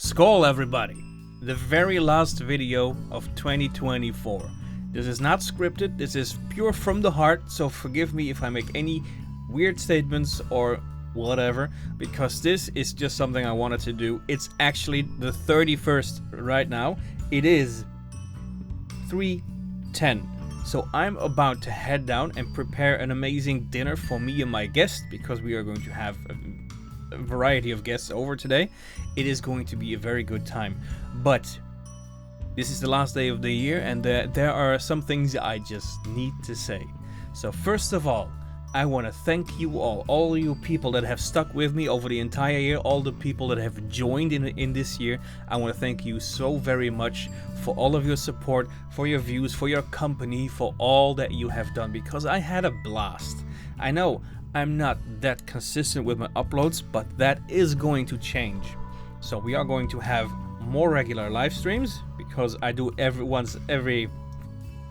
Skål everybody! The very last video of 2024. This is not scripted, this is pure from the heart, so forgive me if I make any weird statements or whatever, because this is just something I wanted to do. It's actually the 31st right now. It is 3:10. So I'm about to head down and prepare an amazing dinner for me and my guest, because we are going to have a variety of guests over today. It is going to be a very good time. But this is the last day of the year, and there are some things I just need to say. So first of all, I want to thank you all you people that have stuck with me over the entire year, all the people that have joined in this year. I want to thank you so very much for all of your support, for your views, for your company, for all that you have done, because I had a blast. I know I'm not that consistent with my uploads, but that is going to change. So we are going to have more regular live streams, because I do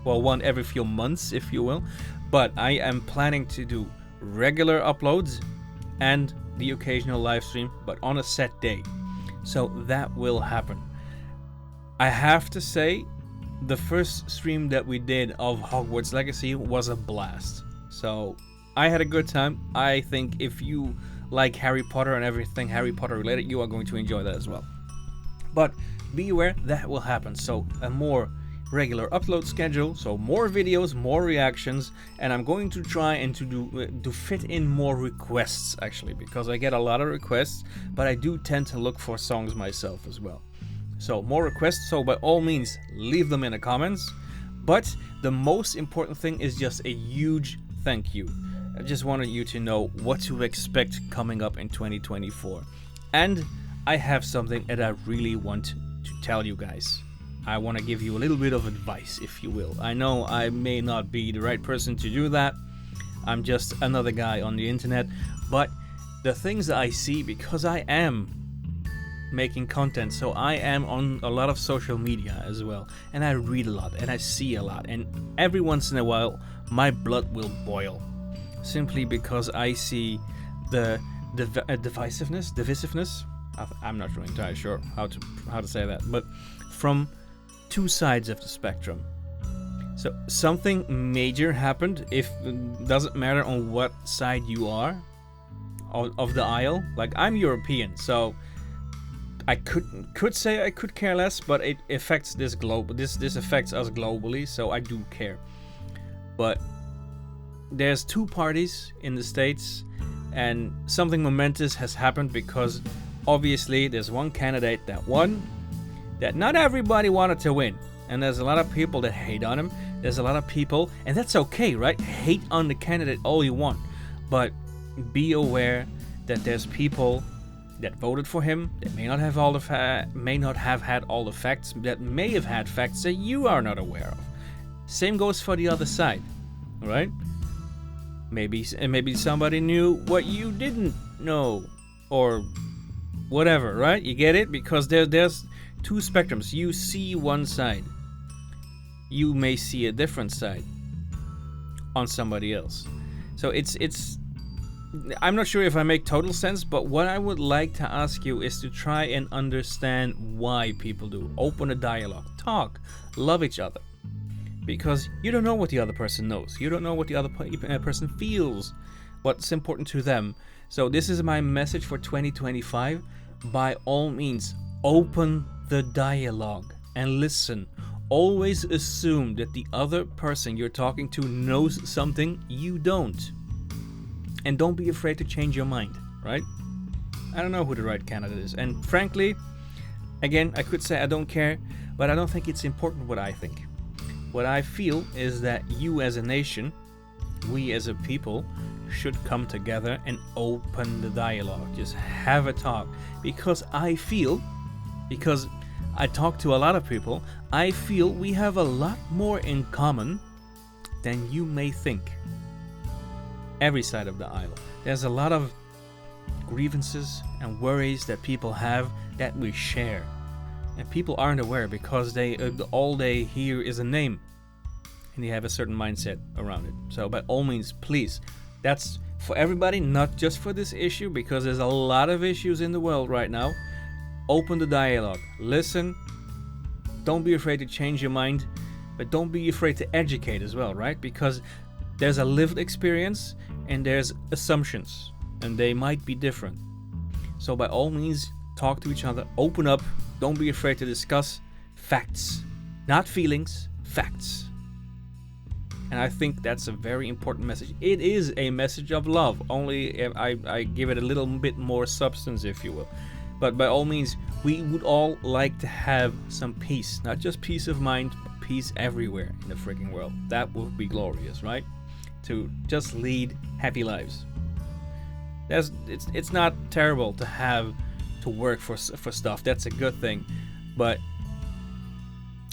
one every few months, if you will. But I am planning to do regular uploads and the occasional live stream, but on a set day. So that will happen. I have to say, the first stream that we did of Hogwarts Legacy was a blast. So I had a good time. I think if you like Harry Potter and everything Harry Potter related, you are going to enjoy that as well. But be aware that will happen. So a more regular upload schedule, so more videos, more reactions, and I'm going to try and to fit in more requests, actually, because I get a lot of requests, but I do tend to look for songs myself as well. So more requests, so by all means leave them in the comments. But the most important thing is just a huge thank you. I just wanted you to know what to expect coming up in 2024. And I have something that I really want to tell you guys. I want to give you a little bit of advice, if you will. I know I may not be the right person to do that. I'm just another guy on the internet. But the things that I see, because I am making content, so I am on a lot of social media as well. And I read a lot, and I see a lot. And every once in a while, my blood will boil. Simply because I see the divisiveness. I'm not really entirely sure how to say that, but from two sides of the spectrum. So something major happened. If it doesn't matter on what side you are of the aisle. Like, I'm European, so I could say I could care less, but it affects this affects us globally, so I do care. But there's two parties in the States, and something momentous has happened, because obviously there's one candidate that won that not everybody wanted to win, and there's a lot of people that hate on him. There's a lot of people, and that's okay, right? Hate on the candidate all you want, but be aware that there's people that voted for him that may not have had all the facts, that may have had facts that you are not aware of. Same goes for the other side, right? Maybe somebody knew what you didn't know, or whatever, right? You get it? Because there's two spectrums. You see one side, you may see a different side on somebody else. So it's I'm not sure if I make total sense, but what I would like to ask you is to try and understand why people do. Open a dialogue, talk, love each other. Because you don't know what the other person knows. You don't know what the other person feels, what's important to them. So this is my message for 2025. By all means, open the dialogue and listen. Always assume that the other person you're talking to knows something you don't. And don't be afraid to change your mind, right? I don't know who the right candidate is. And frankly, again, I could say I don't care, but I don't think it's important what I think. What I feel is that you as a nation, we as a people, should come together and open the dialogue. Just have a talk. Because I talk to a lot of people, I feel we have a lot more in common than you may think. Every side of the aisle. There's a lot of grievances and worries that people have that we share. And people aren't aware, because all they hear is a name, and they have a certain mindset around it. So by all means, please, that's for everybody, not just for this issue, because there's a lot of issues in the world right now. Open the dialogue. Listen. Don't be afraid to change your mind, but don't be afraid to educate as well, right? Because there's a lived experience and there's assumptions, and they might be different. So by all means, talk to each other, open up, don't be afraid to discuss facts, not feelings, facts. And I think that's a very important message. It is a message of love, only I give it a little bit more substance, if you will. But by all means, we would all like to have some peace, not just peace of mind, but peace everywhere in the freaking world. That would be glorious, right? To just lead happy lives. It's not terrible to have to work for stuff. That's a good thing, but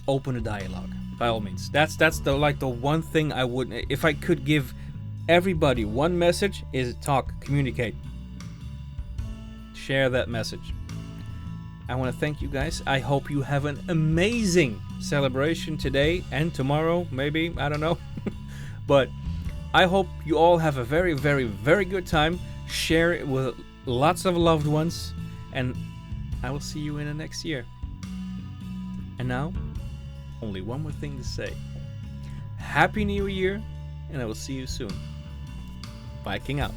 open a dialogue by all means. That's the one thing I would, if I could give everybody one message, is talk, communicate, share that message. I want to thank you guys. I hope you have an amazing celebration today and tomorrow, maybe, I don't know. But I hope you all have a very, very, very good time. Share it with lots of loved ones, and I will see you in the next year. And now, only one more thing to say. Happy New Year, and I will see you soon. Viking out.